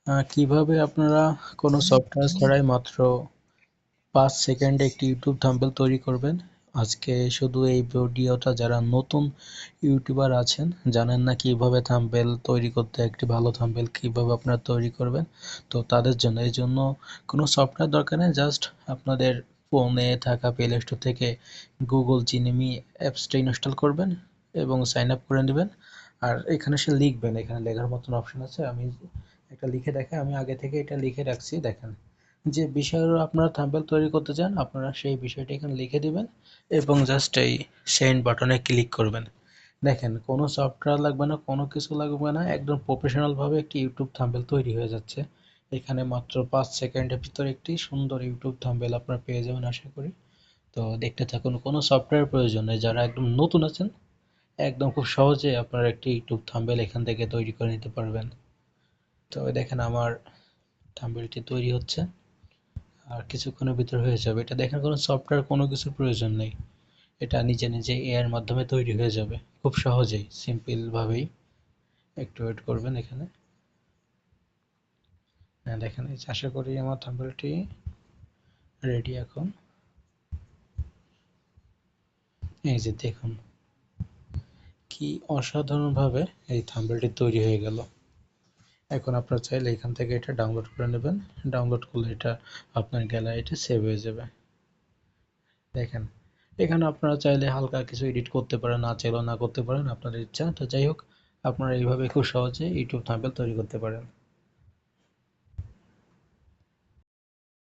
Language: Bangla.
কিভাবে আপনারা কোনো সফটওয়্যার ছাড়াই মাত্র 5 সেকেন্ডে একটি ইউটিউব থাম্বনেল তৈরি করবেন। আজকে শুধু এই ভিডিওটা যারা নতুন ইউটিউবার আছেন, জানেন না কিভাবে থাম্বনেল তৈরি করতে, একটি ভালো থাম্বনেল কিভাবে আপনারা তৈরি করবেন, তো তাদের জন্য। এই জন্য কোনো সফটওয়্যার দরকার নেই, জাস্ট আপনাদের ফোনে থাকা প্লে স্টোর থেকে গুগল জিনিমি অ্যাপসটা ইনস্টল করবেন এবং সাইন আপ করে নেবেন। আর এখানে সে লিখবেন, এখানে লেখার মতন অপশন আছে, আমি একটা লিখে দেখাই, আমি আগে থেকে এটা লিখে রাখছি। দেখেন, যে বিষয়ের আপনারা থাম্বনেল তৈরি করতে চান আপনারা সেই বিষয়টি এখানে লিখে দিবেন এবং জাস্ট এই সেন্ড বাটনে ক্লিক করবেন। দেখেন, কোনো সফটওয়্যার লাগবে না, কোনো কিছু লাগবে না, একদম প্রফেশনাল ভাবে একটি ইউটিউব থাম্বনেল তৈরি হয়ে যাচ্ছে। এখানে মাত্র 5 সেকেন্ডের ভিতরে একটি সুন্দর ইউটিউব থাম্বনেল আপনারা পেয়ে যাবেন আশা করি। তো দেখতে থাকুন, কোনো সফটওয়্যার প্রয়োজন নেই, যারা একদম নতুন আছেন একদম খুব সহজে আপনারা একটি ইউটিউব থাম্বনেল এখান থেকে তৈরি করে নিতে পারবেন। তো দেখেন, আমার থাম্বনেলটি তৈরি হচ্ছে আর কিছুক্ষণের ভিতর হয়ে যাবে। এটা দেখেন, কোনো সফটওয়্যার কোনো কিছুর প্রয়োজন নেই, এটা নিজে নিজে এআই এর মাধ্যমে তৈরি হয়ে যাবে খুব সহজেই, সিম্পল ভাবেই। একটু ওয়েট করবেন এখানে। হ্যাঁ দেখেন, এই যে আশা করি আমার থাম্বনেলটি রেডি এখন। এই যে দেখুন, কি অসাধারণ ভাবে এই থাম্বনেলটি তৈরি হয়ে গেল। এখন আপনারা চাইলে এখান থেকে এটা ডাউনলোড করে নেবেন, ডাউনলোড করলে এটা আপনার গ্যালারিতে সেভ হয়ে যাবে। দেখেন, এখানে আপনারা চাইলে হালকা কিছু এডিট করতে পারেন, না চাইলেও না করতে পারেন, আপনাদের ইচ্ছা। তো যাই হোক, আপনারা এইভাবে খুব সহজে ইউটিউব থাম্বনেল তৈরি করতে পারেন।